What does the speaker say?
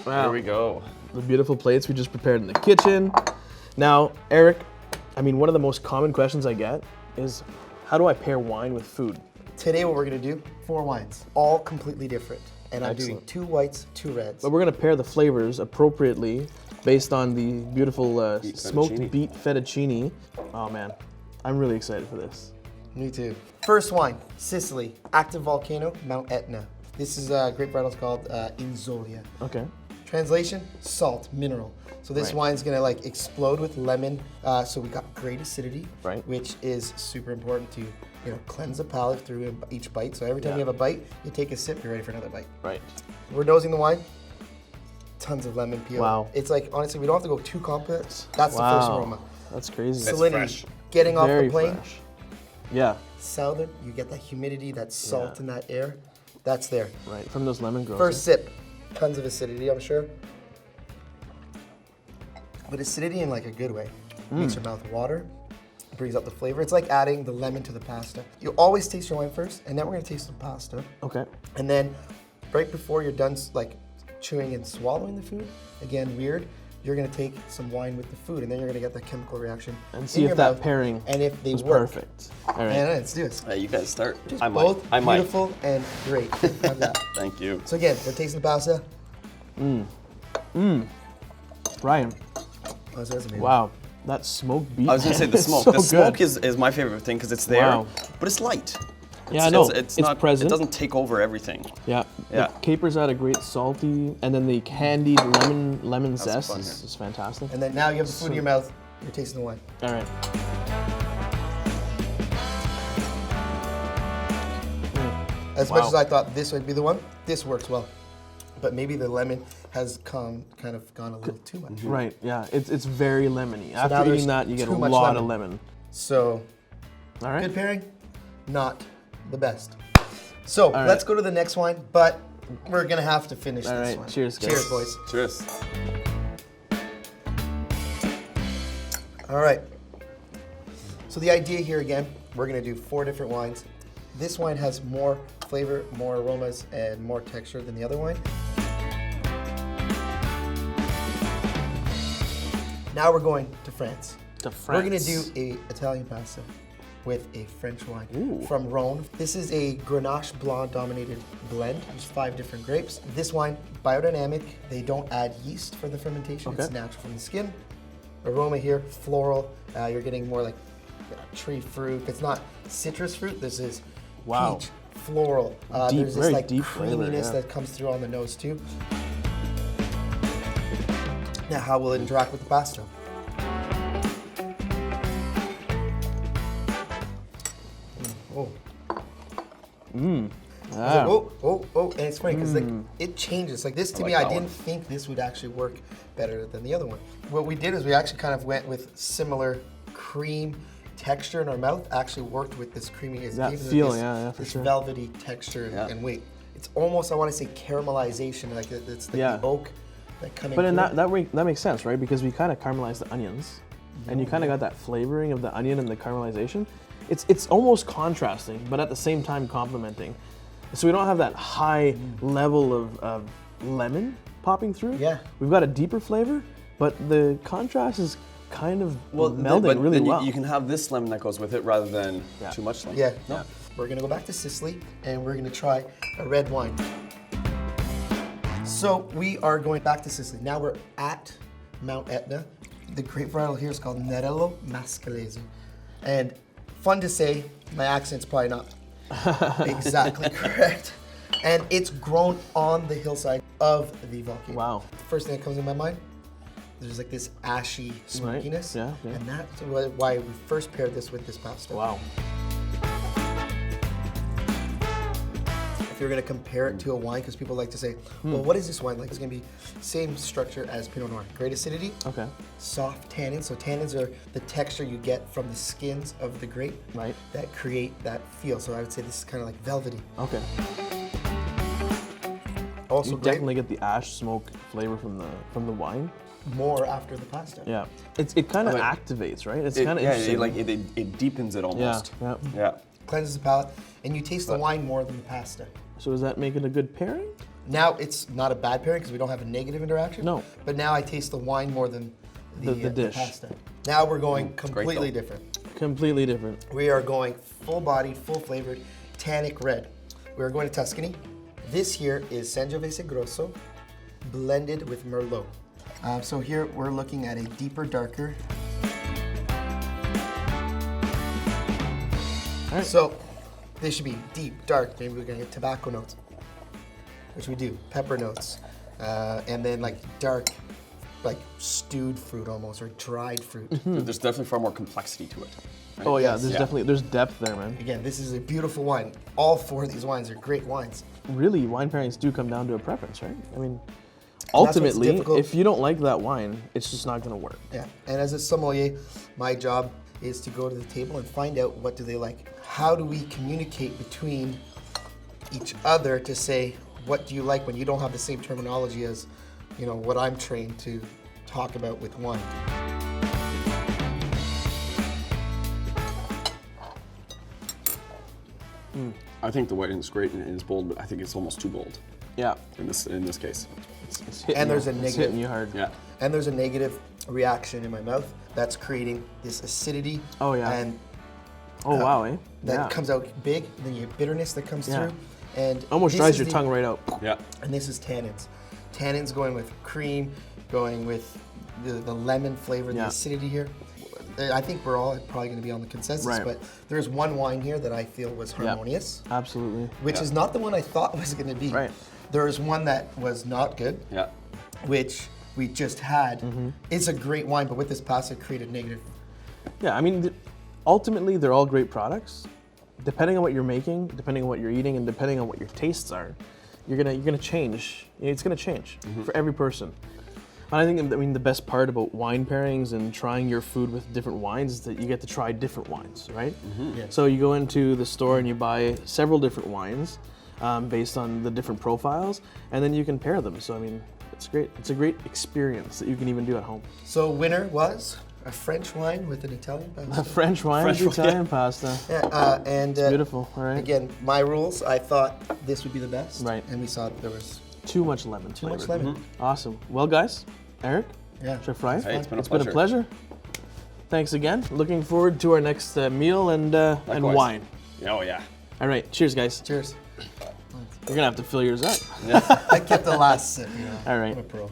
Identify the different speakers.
Speaker 1: Wow.
Speaker 2: Here we go.
Speaker 1: The beautiful plates we just prepared in the kitchen. Now, Eric, I mean, one of the most common questions I get is, how do I pair wine with food?
Speaker 3: Today what we're gonna do, 4 wines, all completely different. And I'm doing
Speaker 1: Excellent.
Speaker 3: 2 whites, 2 reds.
Speaker 1: But we're gonna pair the flavors appropriately based on the beautiful smoked
Speaker 2: fettuccine.
Speaker 1: beet fettuccine. Oh man, I'm really excited for this.
Speaker 3: Me too. First wine, Sicily, active volcano, Mount Etna. This is a grape varietals called Inzolia.
Speaker 1: Okay.
Speaker 3: Translation, salt, mineral. So this
Speaker 1: Right.
Speaker 3: wine's gonna like explode with lemon. So we got great acidity,
Speaker 1: Right.
Speaker 3: which is super important to cleanse the palate through each bite. So every time
Speaker 1: Yeah.
Speaker 3: you have a bite, you take a sip, you're ready for another bite.
Speaker 1: Right.
Speaker 3: We're nosing the wine. Tons of lemon peel.
Speaker 1: Wow.
Speaker 3: It's like, honestly, we don't have to go too complex. That's the
Speaker 1: Wow.
Speaker 3: first aroma.
Speaker 1: That's crazy.
Speaker 2: That's
Speaker 3: Salinity,
Speaker 2: fresh.
Speaker 3: getting off
Speaker 1: Very
Speaker 3: the plane.
Speaker 1: fresh. Yeah.
Speaker 3: Southern, you get that humidity, that salt
Speaker 1: Yeah.
Speaker 3: in that air. That's there.
Speaker 1: Right. From those lemon growers.
Speaker 3: First sip, tons of acidity, I'm sure. But acidity in like a good way. Makes your mouth water, brings out the flavor. It's like adding the lemon to the pasta. You always taste your wine first, and then we're gonna taste the pasta.
Speaker 1: Okay.
Speaker 3: And then right before you're done like chewing and swallowing the food, again, weird, you're gonna take some wine with the food, and then you're gonna get that chemical reaction
Speaker 1: And see
Speaker 3: in
Speaker 1: if
Speaker 3: your
Speaker 1: that
Speaker 3: mouth,
Speaker 1: pairing
Speaker 3: and if they
Speaker 1: was
Speaker 3: work.
Speaker 1: perfect. All right.
Speaker 3: And let's do this.
Speaker 2: You guys start.
Speaker 3: Just
Speaker 2: I might.
Speaker 3: both
Speaker 2: I might.
Speaker 3: beautiful and great. Have that.
Speaker 2: Thank you.
Speaker 3: So again, we're tasting the pasta.
Speaker 1: Ryan,
Speaker 3: Oh, so that's amazing.
Speaker 1: wow. That smoked beef.
Speaker 2: I was gonna say the
Speaker 1: is
Speaker 2: smoke.
Speaker 1: so
Speaker 2: The smoke
Speaker 1: good.
Speaker 2: is my favorite thing because it's there,
Speaker 1: Wow.
Speaker 2: but it's light.
Speaker 1: Yeah, I know.
Speaker 2: It's
Speaker 1: It's
Speaker 2: not.
Speaker 1: present.
Speaker 2: It doesn't take over everything.
Speaker 1: Yeah.
Speaker 2: Yeah.
Speaker 1: The capers add a great salty, and then the candied lemon zest
Speaker 2: fun
Speaker 1: is
Speaker 2: here.
Speaker 1: fantastic.
Speaker 3: And then now you have the food in your mouth, you're tasting the wine.
Speaker 1: All right.
Speaker 3: As
Speaker 1: Wow.
Speaker 3: much as I thought this would be the one, this works well. But maybe the lemon has kind of gone a little too much.
Speaker 1: Right. Yeah. It's very lemony.
Speaker 3: now
Speaker 1: After
Speaker 3: there's
Speaker 1: eating that, you get a
Speaker 3: too much
Speaker 1: lot of
Speaker 3: lemon.
Speaker 1: lemon.
Speaker 3: So,
Speaker 1: All right.
Speaker 3: good pairing, not the best. So,
Speaker 1: right.
Speaker 3: let's go to the next wine, but we're gonna have to finish
Speaker 1: All
Speaker 3: this
Speaker 1: right,
Speaker 3: one.
Speaker 1: cheers, guys.
Speaker 3: Cheers, boys.
Speaker 2: Cheers.
Speaker 3: All right. So the idea here again, we're gonna do 4 different wines. This wine has more flavor, more aromas, and more texture than the other wine. Now we're going to France.
Speaker 1: To
Speaker 3: We're gonna
Speaker 1: France.
Speaker 3: do a Italian pasta with a French wine
Speaker 1: Ooh.
Speaker 3: from Rhone. This is a Grenache Blanc dominated blend. There's 5 different grapes. This wine, biodynamic. They don't add yeast for the fermentation. It's
Speaker 1: Okay.
Speaker 3: natural from the skin. Aroma here, floral. You're getting more like tree fruit. It's not citrus fruit. This is
Speaker 1: Wow.
Speaker 3: peach, floral.
Speaker 1: Deep,
Speaker 3: there's this
Speaker 1: very
Speaker 3: like
Speaker 1: deep flavor,
Speaker 3: creaminess
Speaker 1: yeah.
Speaker 3: that comes through on the nose too. Now, how will it interact with the pasta? Oh.
Speaker 1: Ah.
Speaker 3: Oh, and it's funny because like it changes. Like this to
Speaker 2: like
Speaker 3: me, I
Speaker 2: that
Speaker 3: didn't
Speaker 2: one.
Speaker 3: think this would actually work better than the other one. What we did is we actually kind of went with similar cream texture in our mouth. Actually worked with this creamy. It
Speaker 1: That
Speaker 3: gives it
Speaker 1: feel,
Speaker 3: this,
Speaker 1: yeah, for
Speaker 3: this
Speaker 1: sure.
Speaker 3: velvety texture
Speaker 2: Yeah.
Speaker 3: and weight. It's almost, I want to say, caramelization. Like it's like
Speaker 1: Yeah.
Speaker 3: the oak that coming.
Speaker 1: But in
Speaker 3: through.
Speaker 1: that makes sense, right? Because we kind of caramelized the onions, and you kind of got that flavoring of the onion and the caramelization. It's almost contrasting, but at the same time complementing. So we don't have that high level of lemon popping through.
Speaker 3: Yeah.
Speaker 1: We've got a deeper flavor, but the contrast is kind of melding
Speaker 2: but
Speaker 1: really
Speaker 2: then
Speaker 1: well.
Speaker 2: you can have this lemon that goes with it rather than
Speaker 1: Yeah.
Speaker 2: too much lemon.
Speaker 3: Yeah.
Speaker 1: Yeah.
Speaker 3: We're gonna go back to Sicily and we're gonna try a red wine. So we are going back to Sicily. Now we're at Mount Etna. The grape varietal here is called Nerello Mascalese. And fun to say, my accent's probably not exactly correct. And it's grown on the hillside of the volcano.
Speaker 1: Wow.
Speaker 3: First thing that comes in my mind, there's like this ashy smokiness.
Speaker 1: Yeah, yeah.
Speaker 3: And that's why we first paired this with this pasta.
Speaker 1: Wow.
Speaker 3: If you're gonna compare it to a wine, because people like to say, well, what is this wine like? It's gonna be same structure as Pinot Noir. Great acidity,
Speaker 1: Okay.
Speaker 3: soft tannins. So tannins are the texture you get from the skins of the grape
Speaker 1: Right.
Speaker 3: that create that feel. So I would say this is kind of like velvety.
Speaker 1: Okay.
Speaker 3: Also
Speaker 1: You
Speaker 3: great,
Speaker 1: definitely get the ash smoke flavor from the wine.
Speaker 3: more after the pasta.
Speaker 1: Yeah. It kind of
Speaker 2: But
Speaker 1: activates, right? It's
Speaker 2: It,
Speaker 1: kind of
Speaker 2: yeah,
Speaker 1: interesting.
Speaker 2: it deepens it
Speaker 1: yeah.
Speaker 2: almost.
Speaker 1: Yeah.
Speaker 2: Yeah.
Speaker 3: Cleanses the palate, and you taste the wine more than the pasta.
Speaker 1: So does that make it a good pairing?
Speaker 3: Now it's not a bad pairing because we don't have a negative interaction.
Speaker 1: No.
Speaker 3: But now I taste the wine more than the
Speaker 1: dish.
Speaker 3: pasta. Now we're going
Speaker 2: great
Speaker 3: completely
Speaker 2: though.
Speaker 3: different.
Speaker 1: Completely different.
Speaker 3: We are going full-bodied, full-flavored, tannic red. We are going to Tuscany. This here is Sangiovese Grosso, blended with Merlot. So here we're looking at a deeper, darker.
Speaker 1: All right.
Speaker 3: So this should be deep, dark. Maybe we're gonna get tobacco notes, which we do, pepper notes, and then like dark, like stewed fruit almost, or dried fruit.
Speaker 2: There's definitely far more complexity to it. right?
Speaker 1: Oh yeah,
Speaker 3: Yes.
Speaker 1: there's
Speaker 2: Yeah.
Speaker 1: definitely there's depth there, man.
Speaker 3: Again, this is a beautiful wine. All four of these wines are great wines.
Speaker 1: Really, wine pairings do come down to a preference, right? I mean,
Speaker 3: that's what's
Speaker 1: ultimately,
Speaker 3: difficult.
Speaker 1: if you don't like that wine, it's just not gonna work.
Speaker 3: Yeah, and as a sommelier, my job is to go to the table and find out what do they like. How do we communicate between each other to say, what do you like when you don't have the same terminology as, you know, what I'm trained to talk about with wine.
Speaker 2: I think the white is great and it's bold, but I think it's almost too bold
Speaker 1: Yeah,
Speaker 2: in this case.
Speaker 1: it's hitting
Speaker 3: And there's
Speaker 1: you.
Speaker 3: a
Speaker 1: It's
Speaker 3: negative.
Speaker 1: hitting you hard.
Speaker 2: Yeah.
Speaker 3: And there's a negative reaction in my mouth that's creating this acidity.
Speaker 1: Oh, yeah.
Speaker 3: And
Speaker 1: Oh wow, eh?
Speaker 3: that
Speaker 1: Yeah.
Speaker 3: comes out big, and then you have bitterness that comes
Speaker 1: Yeah.
Speaker 3: through. And
Speaker 1: Almost
Speaker 3: this
Speaker 1: dries
Speaker 3: is
Speaker 1: your
Speaker 3: the-
Speaker 1: tongue right out.
Speaker 2: Yeah.
Speaker 3: And this is tannins. Tannins going with cream, going with the lemon flavor, the
Speaker 1: Yeah.
Speaker 3: acidity here. I think we're all probably going to be on the consensus,
Speaker 1: Right.
Speaker 3: but there's one wine here that I feel was
Speaker 1: Yeah.
Speaker 3: harmonious,
Speaker 1: Absolutely.
Speaker 3: which
Speaker 2: Yeah.
Speaker 3: is not the one I thought was going to be.
Speaker 1: Right.
Speaker 3: There is one that was not good,
Speaker 2: Yeah.
Speaker 3: which we just had.
Speaker 1: Mm-hmm.
Speaker 3: It's a great wine, but with this pasta, it created negative.
Speaker 1: Yeah, I mean, ultimately, they're all great products. Depending on what you're making, depending on what you're eating, and depending on what your tastes are, you're gonna change. It's gonna change for every person. And I think, I mean, the best part about wine pairings and trying your food with different wines is that you get to try different wines, right?
Speaker 3: Yeah.
Speaker 1: So you go into the store and you buy several different wines based on the different profiles, and then you can pair them. So I mean, it's great. It's a great experience that you can even do at home.
Speaker 3: So winner was a French wine with an Italian pasta.
Speaker 1: French wine
Speaker 2: French
Speaker 1: with
Speaker 2: wine,
Speaker 1: Italian pasta.
Speaker 3: Yeah, and
Speaker 1: Beautiful, all right?
Speaker 3: again, my rules, I thought this would be the best.
Speaker 1: Right.
Speaker 3: And we saw that there was
Speaker 1: Too much lemon
Speaker 3: too much
Speaker 1: flavor.
Speaker 3: lemon.
Speaker 1: Awesome. Well, guys, Eric,
Speaker 3: Yeah.
Speaker 1: Chef Ryan,
Speaker 2: Hey, it's been a
Speaker 1: been a
Speaker 2: pleasure.
Speaker 1: pleasure. Thanks again. Looking forward to our next meal and
Speaker 2: Likewise.
Speaker 1: wine.
Speaker 2: Oh yeah.
Speaker 1: All right, cheers, guys.
Speaker 3: Cheers.
Speaker 1: You're gonna have to fill yours up.
Speaker 3: I kept the last sip, you know.
Speaker 1: All right.
Speaker 3: I'm a pro.